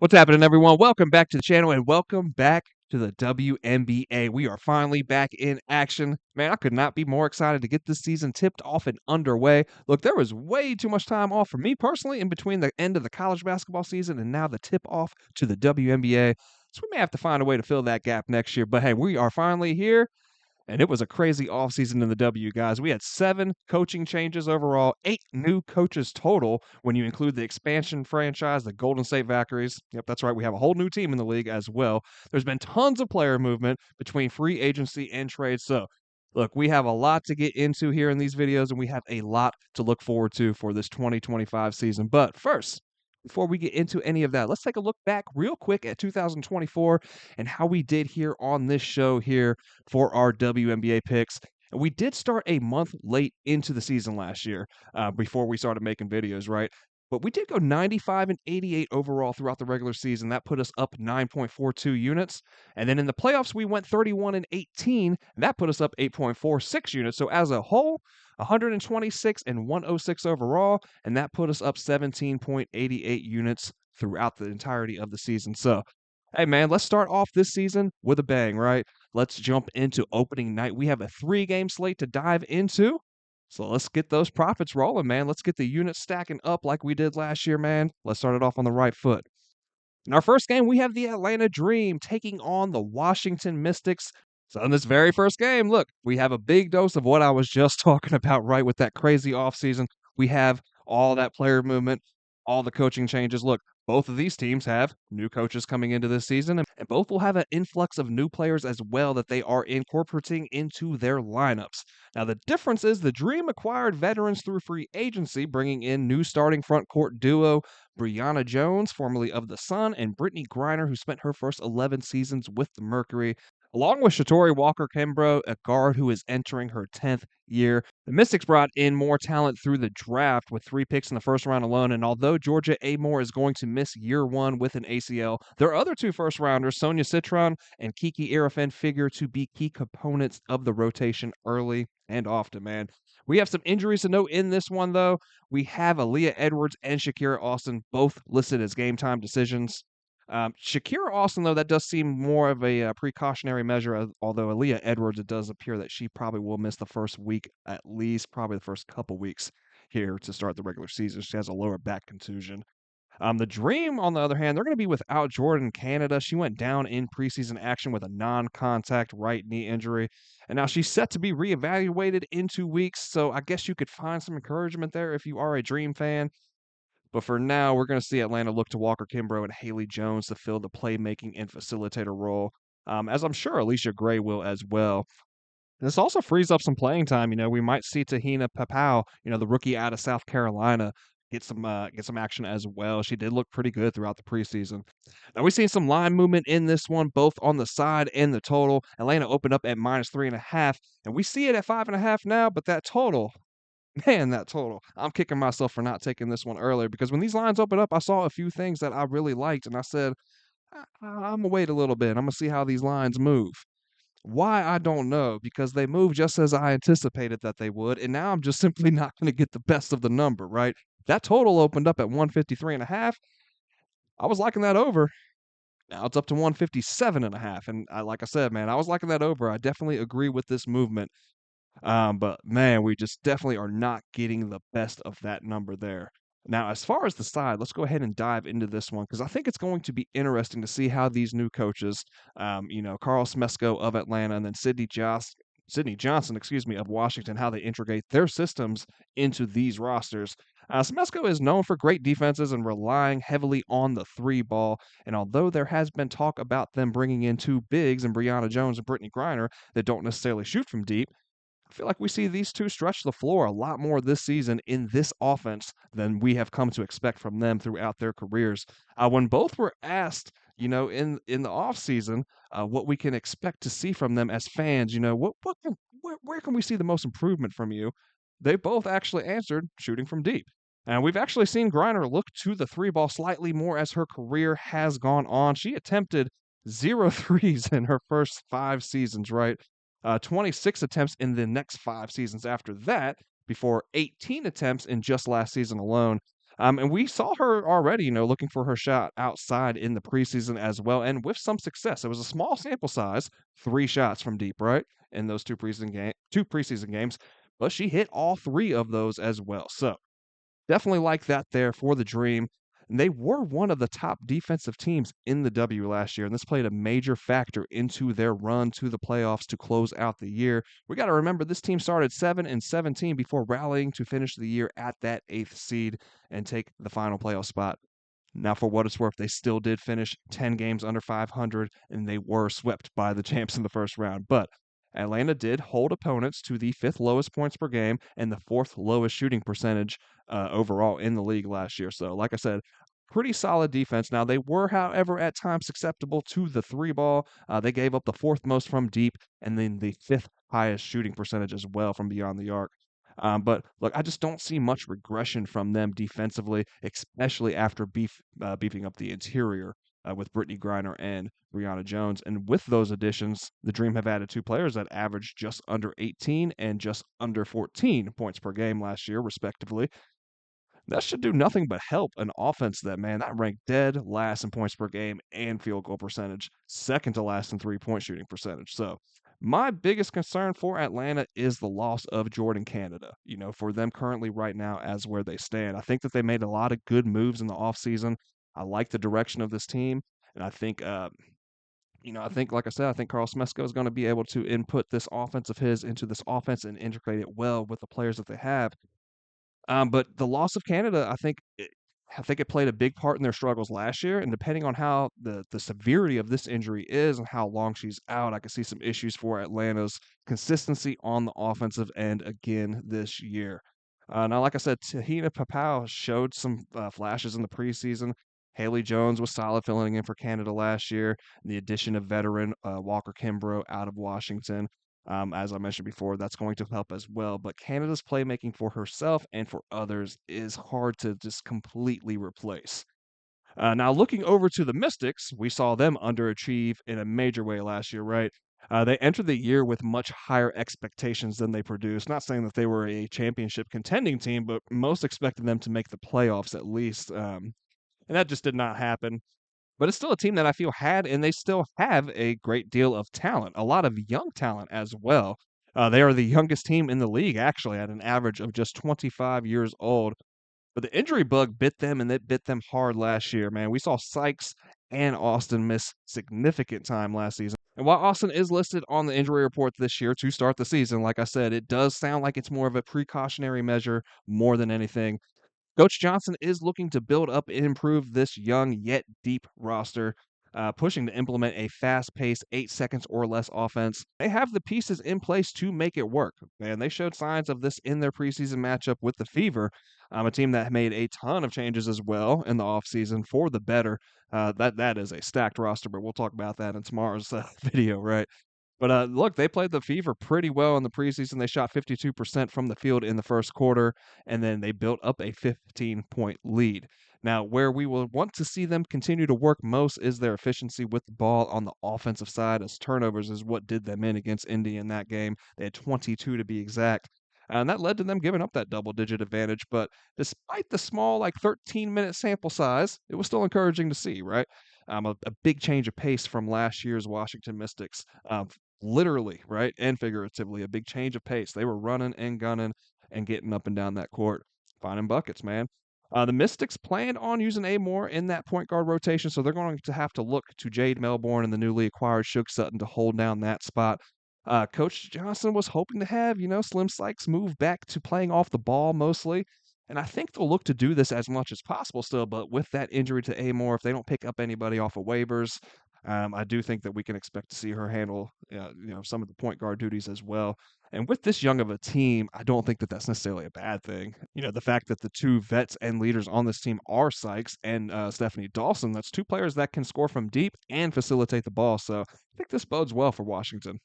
What's happening, everyone? Welcome back to the channel and welcome back to the WNBA. We are finally back in action. Man, I could not be more excited to get this season tipped off and underway. Look, there was way too much time off for me personally in between the end of the college basketball season and now the tip off to the WNBA. So we may have to find a way to fill that gap next year. But hey, we are finally here. And it was a crazy offseason in the W, guys. We had 7 coaching changes overall, 8 new coaches total when you include the expansion franchise, the Golden State Valkyries. Yep, that's right. We have a whole new team in the league as well. There's been tons of player movement between free agency and trade. So, look, we have a lot to get into here in these videos, and we have a lot to look forward to for this 2025 season. But first, before we get into any of that, let's take a look back real quick at 2024 and how we did here on this show here for our WNBA picks. And we did start a month late into the season last year before we started making videos, right? But we did go 95 and 88 overall throughout the regular season. That put us up 9.42 units. And then in the playoffs, we went 31 and 18. And that put us up 8.46 units. So as a whole, 126 and 106 overall. And that put us up 17.88 units throughout the entirety of the season. So, hey, man, let's start off this season with a bang, right? Let's jump into opening night. We have a 3-game slate to dive into. So let's get those profits rolling, man. Let's get the units stacking up like we did last year, man. Let's start it off on the right foot. In our first game, we have the Atlanta Dream taking on the Washington Mystics. So in this very first game, look, we have a big dose of what I was just talking about, right, with that crazy offseason. We have all that player movement, all the coaching changes. Look, both of these teams have new coaches coming into this season, and both will have an influx of new players as well that they are incorporating into their lineups. Now, the difference is the Dream acquired veterans through free agency, bringing in new starting front court duo Brianna Jones, formerly of the Sun, and Brittany Griner, who spent her first 11 seasons with the Mercury, along with Shatori Walker-Kimbrough, a guard who is entering her 10th year. The Mystics brought in more talent through the draft with 3 picks in the first round alone, and although Georgia Amore is going to miss year 1 with an ACL, their other 2 first-rounders, Sonia Citron and Kiki Arafin, figure to be key components of the rotation early and often, man. We have some injuries to note in this one, though. We have Aaliyah Edwards and Shakira Austin both listed as game time decisions. Shakira Austin, though, that does seem more of a precautionary measure, although Aaliyah Edwards, it does appear that she probably will miss the first week, at least probably the first couple weeks here to start the regular season. She has a lower back contusion. The Dream, on the other hand, they're going to be without Jordan Canada. She went down in preseason action with a non-contact right knee injury, and now she's set to be reevaluated in 2 weeks, so I guess you could find some encouragement there if you are a Dream fan. But for now, we're going to see Atlanta look to Walker Kimbrough and Haley Jones to fill the playmaking and facilitator role, as I'm sure Alicia Gray will as well. And this also frees up some playing time. We might see Tahina Papau, the rookie out of South Carolina, get some action as well. She did look pretty good throughout the preseason. Now we've seen some line movement in this one, both on the side and the total. Atlanta opened up at -3.5, and we see it at 5.5 now. But that total, man, that total. I'm kicking myself for not taking this one earlier because when these lines opened up, I saw a few things that I really liked, and I said, I'm gonna wait a little bit. I'm gonna see how these lines move. Why, I don't know, because they moved just as I anticipated that they would, and now I'm just simply not gonna get the best of the number, right? That total opened up at 153.5. I was liking that over. Now it's up to 157.5, and like I said, man, I was liking that over. I definitely agree with this movement. But man, we just definitely are not getting the best of that number there. Now, as far as the side, let's go ahead and dive into this one because I think it's going to be interesting to see how these new coaches, Carl Smesko of Atlanta and then Sydney Johnson, excuse me, of Washington, how they integrate their systems into these rosters. Smesko is known for great defenses and relying heavily on the 3 ball. And although there has been talk about them bringing in 2 bigs and Brianna Jones and Brittany Griner that don't necessarily shoot from deep, I feel like we see these 2 stretch the floor a lot more this season in this offense than we have come to expect from them throughout their careers. When both were asked, in the offseason, what we can expect to see from them as fans, where can we see the most improvement from you? They both actually answered shooting from deep. And we've actually seen Griner look to the 3 ball slightly more as her career has gone on. She attempted 0 threes in her first 5 seasons, right? 26 attempts in the next 5 seasons after that, before 18 attempts in just last season alone. And we saw her already, looking for her shot outside in the preseason as well, and with some success. It was a small sample size, 3 shots from deep, right, in those two preseason games, but she hit all 3 of those as well. So definitely like that there for the Dream. And they were one of the top defensive teams in the W last year, and this played a major factor into their run to the playoffs to close out the year. We got to remember this team started 7-17 before rallying to finish the year at that 8th seed and take the final playoff spot. Now, for what it's worth, they still did finish 10 games under 500, and they were swept by the champs in the first round. But Atlanta did hold opponents to the 5th lowest points per game and the 4th lowest shooting percentage overall in the league last year. So, like I said, pretty solid defense. Now, they were, however, at times susceptible to the 3 ball. They gave up the 4th most from deep and then the 5th highest shooting percentage as well from beyond the arc. But look, I just don't see much regression from them defensively, especially after beefing up the interior with Brittany Griner and Brianna Jones. And with those additions, the Dream have added 2 players that averaged just under 18 and just under 14 points per game last year, respectively. That should do nothing but help an offense that ranked dead last in points per game and field goal percentage, second to last in 3-point shooting percentage. So, my biggest concern for Atlanta is the loss of Jordan Canada. For them currently right now as where they stand. I think that they made a lot of good moves in the offseason. I like the direction of this team, and I think, like I said, I think Carl Smesko is going to be able to input this offense of his into this offense and integrate it well with the players that they have. But the loss of Canada, I think it played a big part in their struggles last year, and depending on how the severity of this injury is and how long she's out, I could see some issues for Atlanta's consistency on the offensive end again this year. Now, like I said, Tahina Papau showed some flashes in the preseason. Haley Jones was solid filling in for Canada last year. The addition of veteran Walker Kimbrough out of Washington. As I mentioned before, that's going to help as well. But Canada's playmaking for herself and for others is hard to just completely replace. Now, looking over to the Mystics, we saw them underachieve in a major way last year, right? They entered the year with much higher expectations than they produced. Not saying that they were a championship contending team, but most expected them to make the playoffs at least. And that just did not happen. But it's still a team that I feel had, and they still have a great deal of talent, a lot of young talent as well. They are the youngest team in the league, actually, at an average of just 25 years old. But the injury bug bit them, and it bit them hard last year, man. We saw Sykes and Austin miss significant time last season. And while Austin is listed on the injury report this year to start the season, like I said, it does sound like it's more of a precautionary measure more than anything. Coach Johnson is looking to build up and improve this young yet deep roster, pushing to implement a fast paced 8 seconds or less offense. They have the pieces in place to make it work, and they showed signs of this in their preseason matchup with the Fever, a team that made a ton of changes as well in the offseason for the better. That is a stacked roster, but we'll talk about that in tomorrow's video, right? But look, they played the Fever pretty well in the preseason. They shot 52% from the field in the first quarter, and then they built up a 15-point lead. Now, where we will want to see them continue to work most is their efficiency with the ball on the offensive side, as turnovers is what did them in against Indy in that game. They had 22 to be exact. And that led to them giving up that double digit advantage. But despite the small, like 13-minute sample size, it was still encouraging to see, right? A big change of pace from last year's Washington Mystics. Literally, right, and figuratively, a big change of pace. They were running and gunning and getting up and down that court, finding buckets, man. The Mystics planned on using Amore in that point guard rotation, so they're going to have to look to Jade Melbourne and the newly acquired Shook Sutton to hold down that spot. Coach Johnson was hoping to have, Slim Sykes move back to playing off the ball mostly. And I think they'll look to do this as much as possible still, but with that injury to Amore, if they don't pick up anybody off of waivers, I do think that we can expect to see her handle, some of the point guard duties as well. And with this young of a team, I don't think that that's necessarily a bad thing. The fact that the 2 vets and leaders on this team are Sykes and Stephanie Dawson, that's 2 players that can score from deep and facilitate the ball. So I think this bodes well for Washington.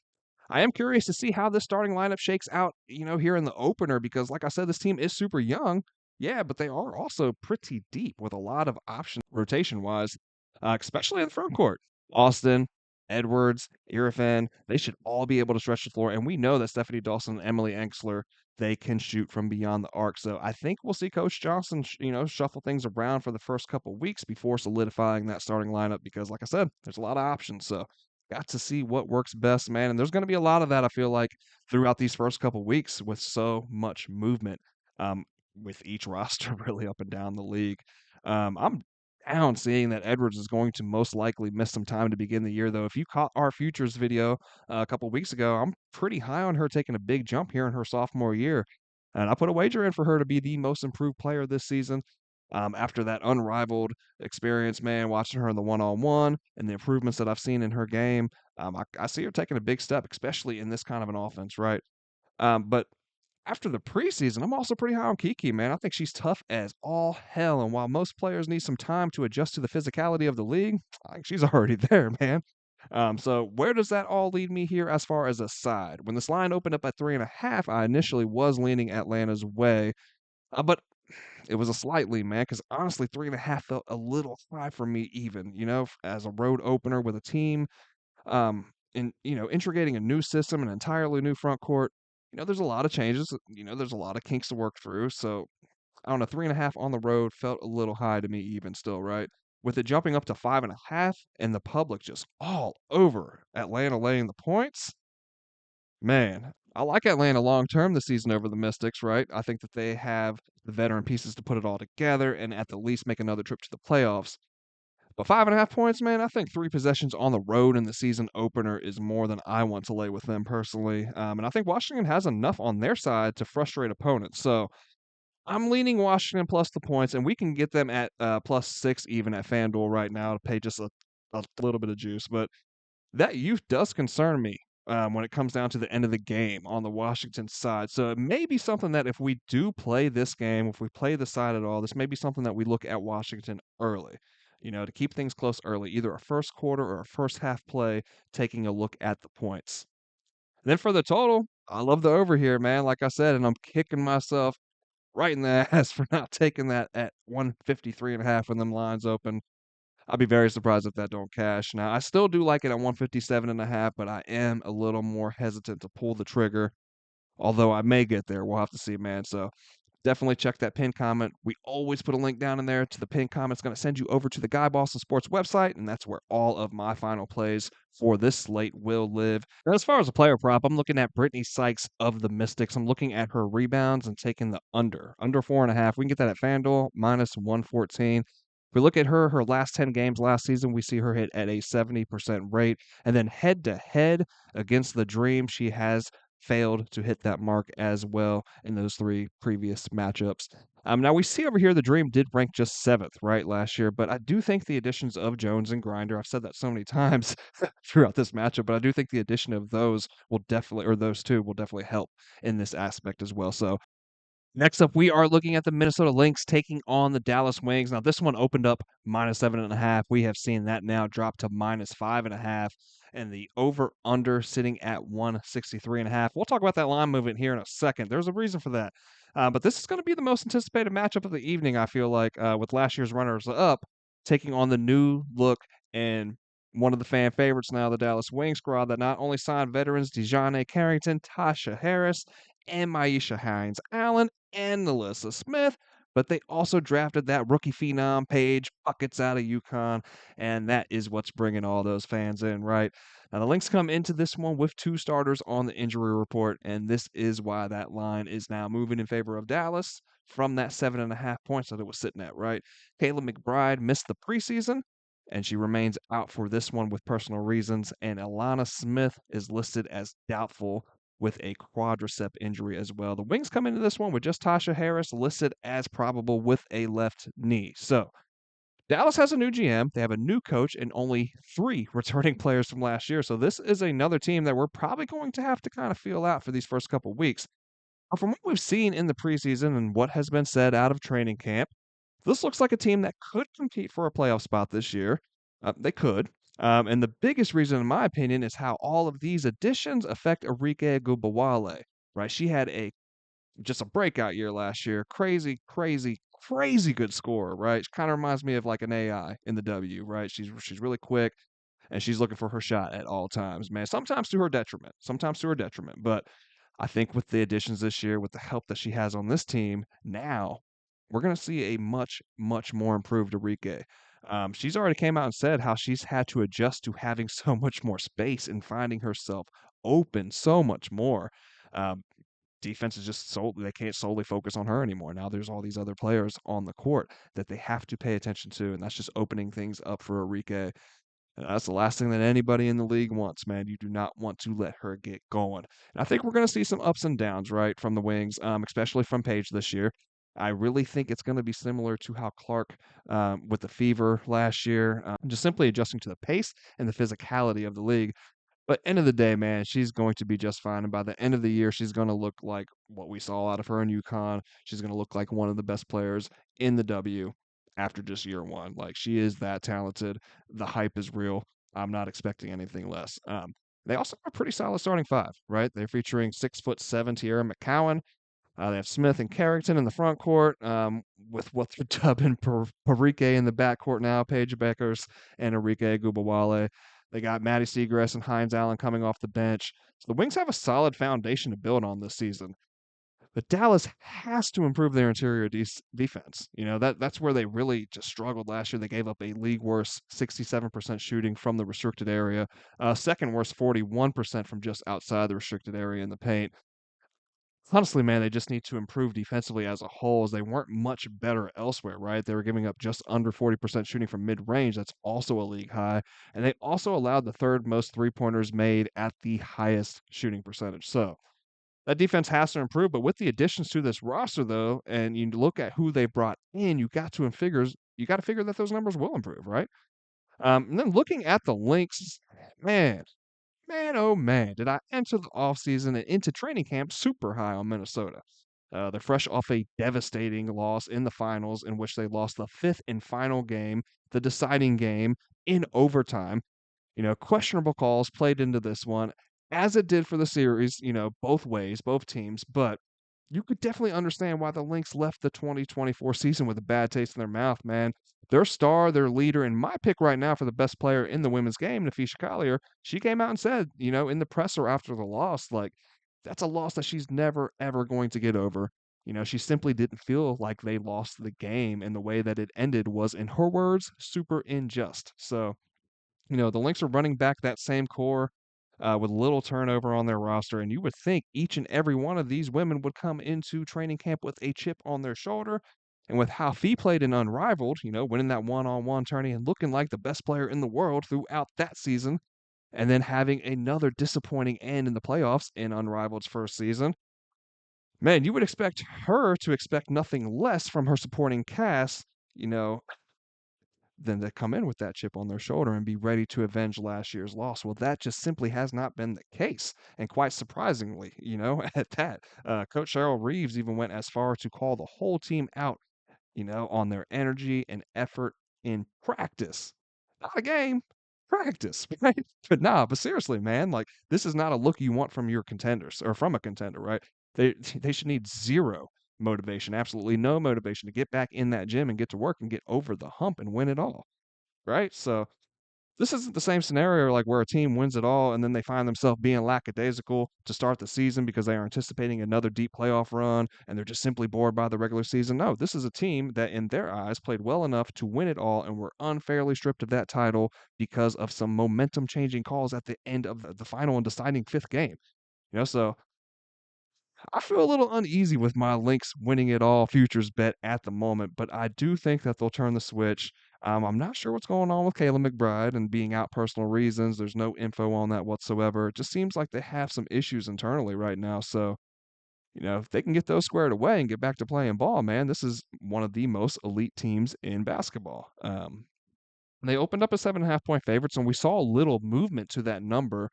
I am curious to see how this starting lineup shakes out, here in the opener, because like I said, this team is super young. Yeah, but they are also pretty deep with a lot of options rotation wise, especially in the front court. Austin, Edwards, Irfan, they should all be able to stretch the floor. And we know that Stephanie Dawson and Emily Enksler, they can shoot from beyond the arc. So I think we'll see Coach Johnson, shuffle things around for the first couple weeks before solidifying that starting lineup because, like I said, there's a lot of options. So got to see what works best, man. And there's going to be a lot of that, I feel like, throughout these first couple weeks with so much movement um, with each roster really up and down the league. I'm down seeing that Edwards is going to most likely miss some time to begin the year, though. If you caught our futures video a couple weeks ago, I'm pretty high on her taking a big jump here in her sophomore year. And I put a wager in for her to be the most improved player this season. After that unrivaled experience, man, watching her in the one-on-one and the improvements that I've seen in her game, I see her taking a big step, especially in this kind of an offense, right? But after the preseason, I'm also pretty high on Kiki, man. I think she's tough as all hell. And while most players need some time to adjust to the physicality of the league, I think she's already there, man. So where does that all lead me here as far as a side? When this line opened up at 3.5, I initially was leaning Atlanta's way, but it was a slight lean, man, because honestly, 3.5 felt a little high for me, even, as a road opener with a team integrating a new system, an entirely new front court. There's a lot of changes. There's a lot of kinks to work through. So I don't know, 3.5 on the road felt a little high to me, even still, right? With it jumping up to 5.5 and the public just all over Atlanta laying the points, man. I like Atlanta long term this season over the Mystics, right? I think that they have the veteran pieces to put it all together and at the least make another trip to the playoffs. But 5.5 points, man, I think 3 possessions on the road in the season opener is more than I want to lay with them personally. And I think Washington has enough on their side to frustrate opponents. So I'm leaning Washington plus the points, and we can get them at +6 even at FanDuel right now to pay just a little bit of juice. But that youth does concern me when it comes down to the end of the game on the Washington side. So it may be something that if we do play this game, if we play the side at all, this may be something that we look at Washington early, to keep things close early, either a first quarter or a first half play, taking a look at the points. And then for the total, I love the over here, man. Like I said, and I'm kicking myself right in the ass for not taking that at 153.5 when them lines open. I'd be very surprised if that don't cash. Now, I still do like it at 157.5, but I am a little more hesitant to pull the trigger, although I may get there. We'll have to see, man. So definitely check that pinned comment. We always put a link down in there to the pinned comment. It's going to send you over to the Guy Boston Sports website, and that's where all of my final plays for this slate will live. Now, as far as a player prop, I'm looking at Brittany Sykes of the Mystics. I'm looking at her rebounds and taking the under 4.5. We can get that at FanDuel -114. If we look at her last 10 games last season, we see her hit at a 70% rate. And then head to head against the Dream, she has failed to hit that mark as well in those 3 previous matchups. Now we see over here the Dream did rank just 7th, right, last year, but I do think the additions of Jones and Grinder, I've said that so many times throughout this matchup, but I do think the addition of those will definitely, or those 2 will definitely help in this aspect as well. So next up, we are looking at the Minnesota Lynx taking on the Dallas Wings. Now, this one opened up -7.5. We have seen that now drop to -5.5, and the over/under sitting at 163.5. We'll talk about that line movement here in a second. There's a reason for that. But this is going to be the most anticipated matchup of the evening, I feel like, with last year's runners-up taking on the new look and one of the fan favorites now, the Dallas Wing squad, that not only signed veterans Dejounte Carrington, Tasha Harris, and Maisha Hines Allen, and Alyssa Smith, but they also drafted that rookie phenom Paige Buckets out of UConn, and that is what's bringing all those fans in, right? Now, the Lynx come into this one with 2 starters on the injury report, and this is why that line is now moving in favor of Dallas from that 7.5 points that it was sitting at, right? Kayla McBride missed the preseason, and she remains out for this one with personal reasons, and Alana Smith is listed as doubtful with a quadricep injury as well. The Wings come into this one with just Tasha Harris listed as probable with a left knee. So Dallas has a new GM. They have a new coach and only 3 returning players from last year. So this is another team that we're probably going to have to kind of feel out for these first couple weeks. From what we've seen in the preseason and what has been said out of training camp, this looks like a team that could compete for a playoff spot this year. They could. And the biggest reason, in my opinion, is how all of these additions affect Arike Gubawale, right? She had just a breakout year last year. Crazy, crazy, crazy good scorer, right? She kind of reminds me of like an AI in the W, right? She's really quick and she's looking for her shot at all times, man. Sometimes to her detriment. Sometimes to her detriment. But I think with the additions this year, with the help that she has on this team, now we're going to see a much, much more improved Enrique. She's already came out and said how she's had to adjust to having so much more space and finding herself open so much more. Um, Defense is just they can't solely focus on her anymore. Now there's all these other players on the court that they have to pay attention to, and that's just opening things up for Enrique. That's the last thing that anybody in the league wants, man. You do not want to let her get going. And I think we're going to see some ups and downs, right, from the wings, especially from Paige this year. I really think it's going to be similar to how Clark with the Fever last year, just simply adjusting to the pace and the physicality of the league. But end of the day, man, she's going to be just fine. And by the end of the year, she's going to look like what we saw out of her in UConn. She's going to look like one of the best players in the W after just year one. Like she is that talented. The hype is real. I'm not expecting anything less. They also have a pretty solid starting five, right? They're featuring 6'7" Tierra McCowan. They have Smith and Carrington in the front court, with what they're dubbing Parike in the back court now, Paige Beckers and Enrique Gubawale. They got Maddie Seagrass and Hines Allen coming off the bench. So the Wings have a solid foundation to build on this season. But Dallas has to improve their interior defense. That's where they really just struggled last year. They gave up a league worst 67% shooting from the restricted area, second worst 41% from just outside the restricted area in the paint. Honestly, man, they just need to improve defensively as a whole, as they weren't much better elsewhere, right? They were giving up just under 40% shooting from mid-range. That's also a league high. And they also allowed the third most three-pointers made at the highest shooting percentage. So that defense has to improve. But with the additions to this roster, though, and you look at who they brought in, you got to figure that those numbers will improve, right? And then looking at the Lynx, man, man, oh man, did I enter the offseason and into training camp super high on Minnesota. They're fresh off a devastating loss in the finals, in which they lost the fifth and final game, the deciding game in overtime. Questionable calls played into this one, as it did for the series, both ways, both teams. But you could definitely understand why the Lynx left the 2024 season with a bad taste in their mouth, man. Their star, their leader, and my pick right now for the best player in the women's game, Nafisha Collier, she came out and said, in the presser after the loss, like, that's a loss that she's never, ever going to get over. She simply didn't feel like they lost the game, and the way that it ended was, in her words, super unjust. So, the Lynx are running back that same core with little turnover on their roster, and you would think each and every one of these women would come into training camp with a chip on their shoulder. And with how Fee played in Unrivaled, winning that one-on-one tourney and looking like the best player in the world throughout that season, and then having another disappointing end in the playoffs in Unrivaled's first season, man, you would expect her to expect nothing less from her supporting cast, you know, than to come in with that chip on their shoulder and be ready to avenge last year's loss. Well, that just simply has not been the case. And quite surprisingly, at that, Coach Cheryl Reeves even went as far to call the whole team out, on their energy and effort in practice. Not a game, practice, right? But seriously, man, like this is not a look you want from your contenders or from a contender, right? They should need zero motivation, absolutely no motivation to get back in that gym and get to work and get over the hump and win it all, right? So this isn't the same scenario like where a team wins it all and then they find themselves being lackadaisical to start the season because they are anticipating another deep playoff run and they're just simply bored by the regular season. No, this is a team that in their eyes played well enough to win it all and were unfairly stripped of that title because of some momentum changing calls at the end of the final and deciding fifth game. So I feel a little uneasy with my Lynx winning it all futures bet at the moment, but I do think that they'll turn the switch. I'm not sure what's going on with Kayla McBride and being out personal reasons. There's no info on that whatsoever. It just seems like they have some issues internally right now. So, if they can get those squared away and get back to playing ball, man, this is one of the most elite teams in basketball. They opened up as 7.5 point favorites, and we saw a little movement to that number.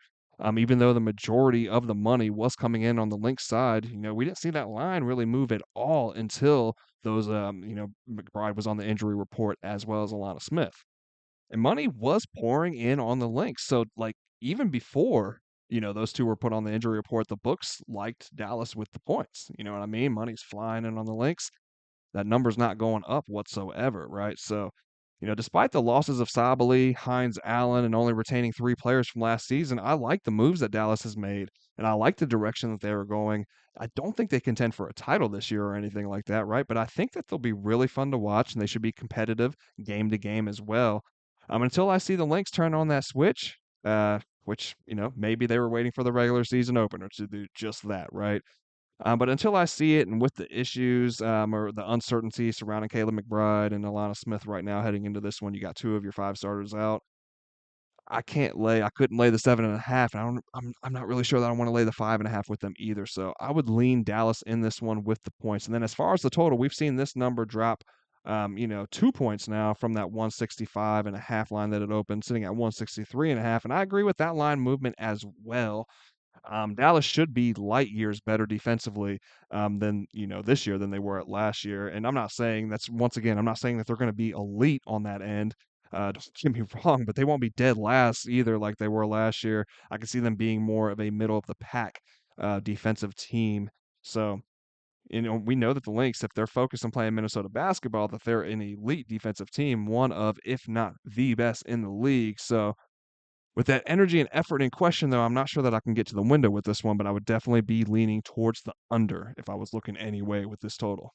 Even though the majority of the money was coming in on the Lynx side, we didn't see that line really move at all until those, McBride was on the injury report as well as Alana Smith. And money was pouring in on the Lynx. So, like, even before, those two were put on the injury report, the books liked Dallas with the points. You know what I mean? Money's flying in on the Lynx. That number's not going up whatsoever, right? So, despite the losses of Sabali, Hines Allen, and only retaining three players from last season, I like the moves that Dallas has made. and I like the direction that they were going. I don't think they contend for a title this year or anything like that, right? But I think that they'll be really fun to watch, and they should be competitive game to game as well. Until I see the Lynx turn on that switch, which, maybe they were waiting for the regular season opener to do just that, right? But until I see it, and with the issues or the uncertainty surrounding Caleb McBride and Alana Smith right now heading into this one, you got two of your five starters out. I couldn't lay the 7.5. And I'm not really sure that I want to lay the 5.5 with them either. So I would lean Dallas in this one with the points. And then as far as the total, we've seen this number drop, 2 points now from that 165.5 line that it opened, sitting at 163.5. And I agree with that line movement as well. Dallas should be light years better defensively than this year than they were at last year. And I'm not saying that's once again, I'm not saying that they're going to be elite on that end. Don't get me wrong, but they won't be dead last either like they were last year. I can see them being more of a middle of the pack defensive team. So we know that the Lynx, if they're focused on playing Minnesota basketball, that they're an elite defensive team, one of, if not the best in the league. So with that energy and effort in question, though, I'm not sure that I can get to the window with this one, but I would definitely be leaning towards the under if I was looking anyway with this total.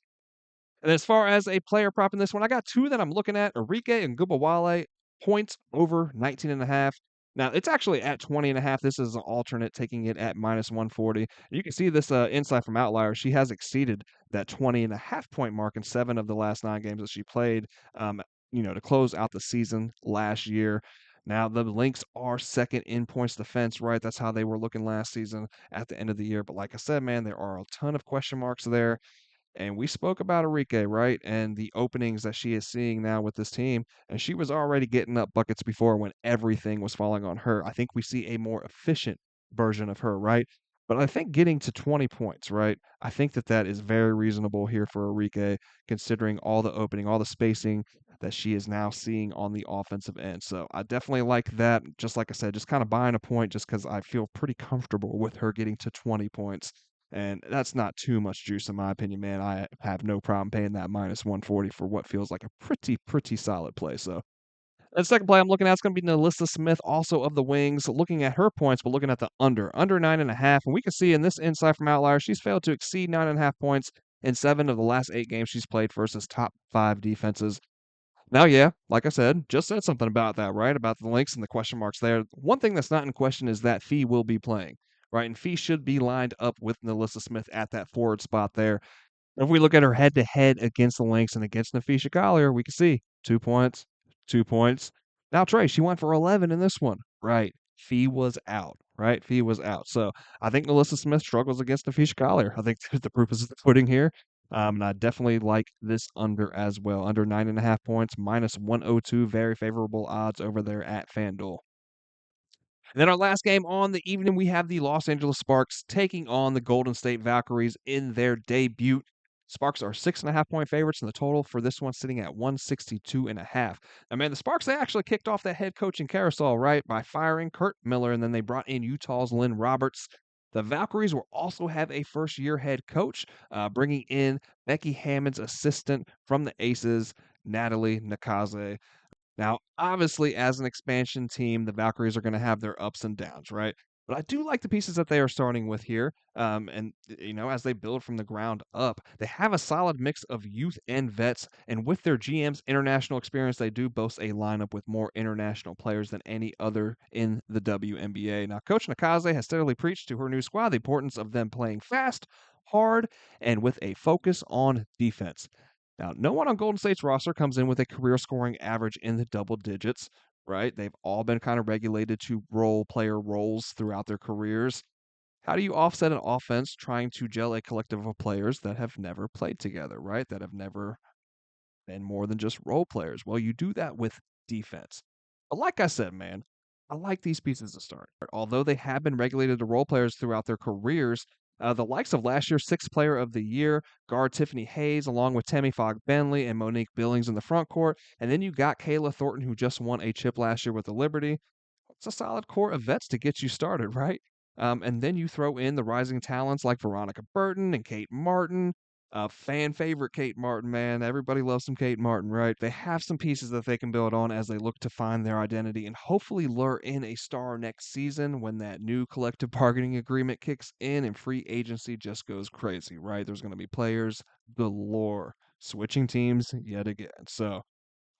And as far as a player prop in this one, I got two that I'm looking at, Enrique and Gubawale, points over 19.5. Now, it's actually at 20.5. This is an alternate, taking it at -140. You can see this insight from Outlier. She has exceeded that 20.5 point mark in 7 of the last 9 games that she played, um, to close out the season last year. Now, the Lynx are second in points defense, right? That's how they were looking last season at the end of the year. But like I said, man, there are a ton of question marks there. And we spoke about Enrique, right? And the openings that she is seeing now with this team. And she was already getting up buckets before when everything was falling on her. I think we see a more efficient version of her, right? But I think getting to 20 points, right? I think that that is very reasonable here for Enrique, considering all the opening, all the spacing that she is now seeing on the offensive end. So I definitely like that. Just like I said, just kind of buying a point just because I feel pretty comfortable with her getting to 20 points. And that's not too much juice in my opinion, man. I have no problem paying that -140 for what feels like a pretty solid play. So the second play I'm looking at is going to be Nalissa Smith, also of the Wings, looking at her points, but looking at the under 9.5. And we can see in this insight from Outlier, she's failed to exceed 9.5 points in 7 of the last 8 games she's played versus top 5 defenses. Now, yeah, like I said, just said something about that, right? About the links and the question marks there. One thing that's not in question is that Fee will be playing, right? And Fee should be lined up with Nalissa Smith at that forward spot there. If we look at her head to head against the Lynx and against Nafisha Collier, we can see 2 points, 2 points. Now, Trey, she went for 11 in this one, right? Fee was out, right? Fee was out. So I think Melissa Smith struggles against Nafisha Collier. I think the proof is in the pudding here. And I definitely like this under as well. Under 9.5 points, -102. Very favorable odds over there at FanDuel. And then our last game on the evening, we have the Los Angeles Sparks taking on the Golden State Valkyries in their debut. Sparks are 6.5 point favorites, and the total for this one sitting at 162.5. Now, man, the Sparks, they actually kicked off that head coaching carousel, right, by firing Kurt Miller, and then they brought in Utah's Lynn Roberts. The Valkyries will also have a first-year head coach, bringing in Becky Hammond's assistant from the Aces, Natalie Nakaze. Now, obviously, as an expansion team, the Valkyries are going to have their ups and downs, right? But I do like the pieces that they are starting with here. And, as they build from the ground up, they have a solid mix of youth and vets. And with their GM's international experience, they do boast a lineup with more international players than any other in the WNBA. Now, Coach Nakaze has steadily preached to her new squad the importance of them playing fast, hard, and with a focus on defense. Now, no one on Golden State's roster comes in with a career scoring average in the double digits, right? They've all been kind of regulated to role player roles throughout their careers. How do you offset an offense trying to gel a collective of players that have never played together, right? That have never been more than just role players? Well, you do that with defense. But like I said, man, I like these pieces to start. Although they have been regulated to role players throughout their careers, the likes of last year's sixth player of the year, guard Tiffany Hayes, along with Tammy Fogg Bentley and Monique Billings in the front court. And then you got Kayla Thornton, who just won a chip last year with the Liberty. It's a solid core of vets to get you started, right? And then you throw in the rising talents like Veronica Burton and Kate Martin. Fan favorite Kate Martin, man. Everybody loves some Kate Martin, right? They have some pieces that they can build on as they look to find their identity and hopefully lure in a star next season when that new collective bargaining agreement kicks in and free agency just goes crazy, right? There's going to be players galore switching teams yet again. So,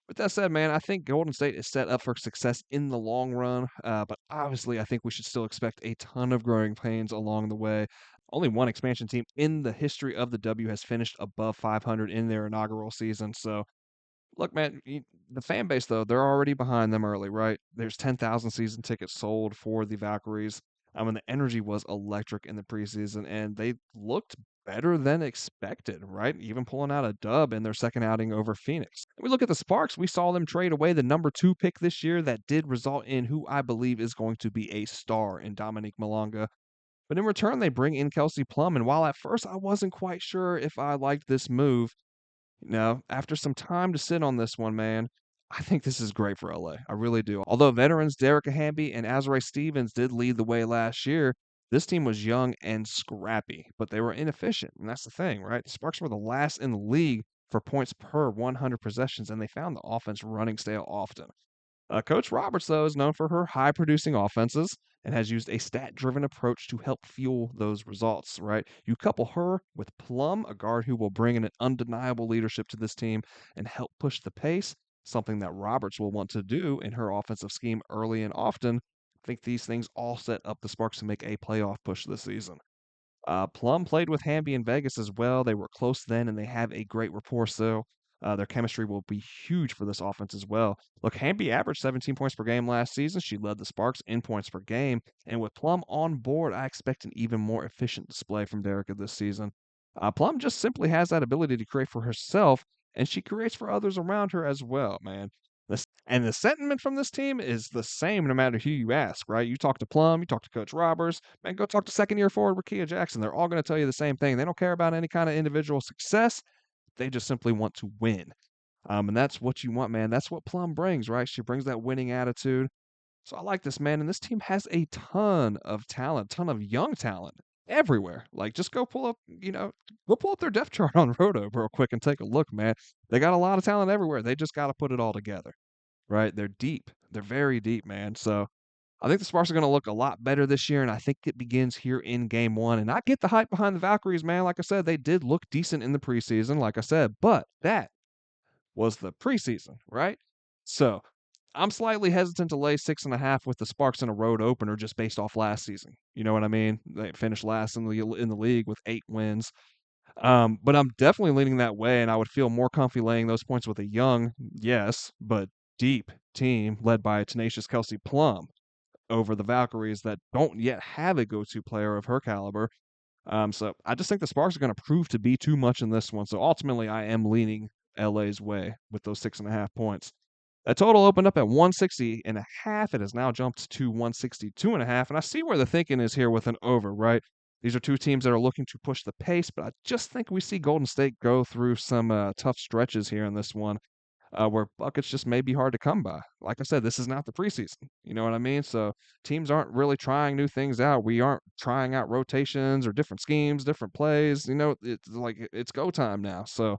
with that said, man, I think Golden State is set up for success in the long run, but obviously, I think we should still expect a ton of growing pains along the way. Only one expansion team in the history of the W has finished above 500 in their inaugural season. So, look, man, the fan base, though, they're already behind them early, right? There's 10,000 season tickets sold for the Valkyries. I mean, the energy was electric in the preseason, and they looked better than expected, right? Even pulling out a dub in their second outing over Phoenix. We look at the Sparks, we saw them trade away the number 2 pick this year that did result in who I believe is going to be a star in Dominique Malonga. But in return, they bring in Kelsey Plum, and while at first I wasn't quite sure if I liked this move, after some time to sit on this one, man, I think this is great for LA. I really do. Although veterans Derek Hamby and Azrae Stevens did lead the way last year, this team was young and scrappy, but they were inefficient. And that's the thing, right? The Sparks were the last in the league for points per 100 possessions, and they found the offense running stale often. Coach Roberts, though, is known for her high producing offenses and has used a stat driven approach to help fuel those results, right? You couple her with Plum, a guard who will bring in an undeniable leadership to this team and help push the pace, something that Roberts will want to do in her offensive scheme early and often. I think these things all set up the Sparks to make a playoff push this season. Plum played with Hamby in Vegas as well. They were close then, and they have a great rapport still. Their chemistry will be huge for this offense as well. Look, Hamby averaged 17 points per game last season. She led the Sparks in points per game. And with Plum on board, I expect an even more efficient display from Derica this season. Plum just simply has that ability to create for herself, and she creates for others around her as well, man. And the sentiment from this team is the same no matter who you ask, right? You talk to Plum, you talk to Coach Roberts, man, go talk to second year forward Rakia Jackson. They're all going to tell you the same thing. They don't care about any kind of individual success. They just simply want to win. And that's what you want, man. That's what Plum brings, right? She brings that winning attitude. So I like this, man. And this team has a ton of talent, ton of young talent everywhere. Like, just go pull up their depth chart on Roto real quick and take a look, man. They got a lot of talent everywhere. They just got to put it all together, right? They're deep. They're very deep, man. So I think the Sparks are going to look a lot better this year, and I think it begins here in game one. And I get the hype behind the Valkyries, man. Like I said, they did look decent in the preseason, like I said, but that was the preseason, right? So I'm slightly hesitant to lay 6.5 with the Sparks in a road opener just based off last season. You know what I mean? They finished last in the league with 8 wins. But I'm definitely leaning that way, and I would feel more comfy laying those points with a young, yes, but deep team led by a tenacious Kelsey Plum over the Valkyries that don't yet have a go-to player of her caliber. So I just think the Sparks are going to prove to be too much in this one. So ultimately, I am leaning LA's way with those 6.5 points. That total opened up at 160 and a half. It has now jumped to 162 and a half. And I see where the thinking is here with an over, right? These are two teams that are looking to push the pace, but I just think we see Golden State go through some tough stretches here in this one, where buckets just may be hard to come by. Like I said, this is not the preseason. You know what I mean? So teams aren't really trying new things out. We aren't trying out rotations or different schemes, different plays. It's like it's go time now. So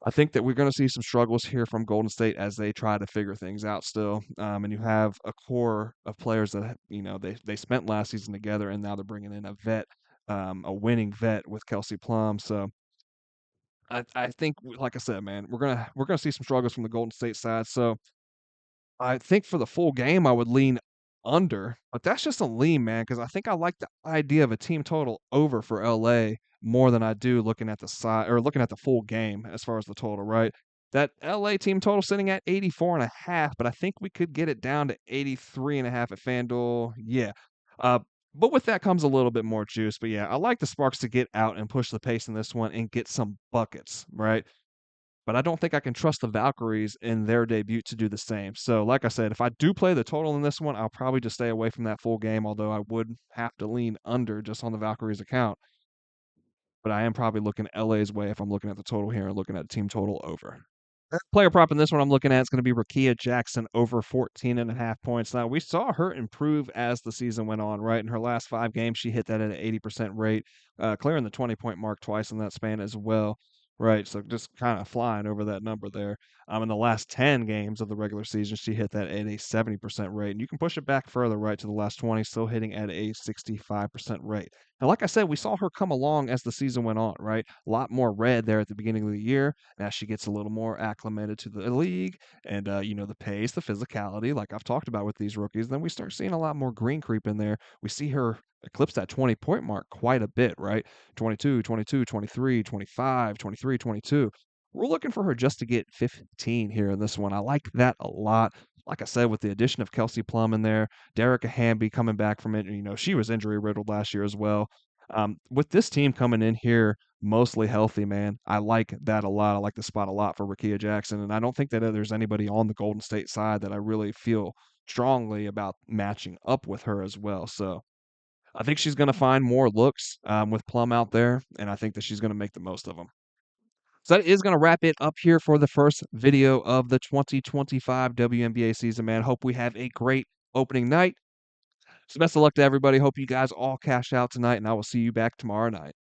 I think that we're going to see some struggles here from Golden State as they try to figure things out still. And you have a core of players that they spent last season together, and now they're bringing in a vet, a winning vet with Kelsey Plum. So I think, like I said, man, we're gonna see some struggles from the Golden State side. So I think for the full game, I would lean under, but that's just a lean, man, because I think I like the idea of a team total over for LA more than I do looking at the side or looking at the full game as far as the total, right? That LA team total sitting at 84.5, but I think we could get it down to 83.5 at FanDuel. Yeah. Uh, but with that comes a little bit more juice. But yeah, I like the Sparks to get out and push the pace in this one and get some buckets, right? But I don't think I can trust the Valkyries in their debut to do the same. So, like I said, if I do play the total in this one, I'll probably just stay away from that full game, although I would have to lean under just on the Valkyries account. But I am probably looking LA's way if I'm looking at the total here and looking at team total over. Player prop in this one I'm looking at is gonna be Rickea Jackson over 14.5 points. Now, we saw her improve as the season went on, right? In her last 5 games, she hit that at an 80% rate, clearing the 20-point mark twice in that span as well, right? So just kinda flying over that number there. In the last 10 games of the regular season, she hit that at a 70% rate, and you can push it back further, right, to the last 20, still hitting at a 65% rate. Now, like I said, we saw her come along as the season went on, right? A lot more red there at the beginning of the year. Now she gets a little more acclimated to the league and, the pace, the physicality, like I've talked about with these rookies. Then we start seeing a lot more green creep in there. We see her eclipse that 20-point mark quite a bit, right? 22, 22, 23, 25, 23, 22. We're looking for her just to get 15 here in this one. I like that a lot. Like I said, with the addition of Kelsey Plum in there, Derek Hamby coming back from it, she was injury riddled last year as well. With this team coming in here mostly healthy, man, I like that a lot. I like the spot a lot for Rickea Jackson, and I don't think that there's anybody on the Golden State side that I really feel strongly about matching up with her as well. So I think she's going to find more looks with Plum out there, and I think that she's going to make the most of them. So that is going to wrap it up here for the first video of the 2025 WNBA season, man. Hope we have a great opening night. So best of luck to everybody. Hope you guys all cash out tonight, and I will see you back tomorrow night.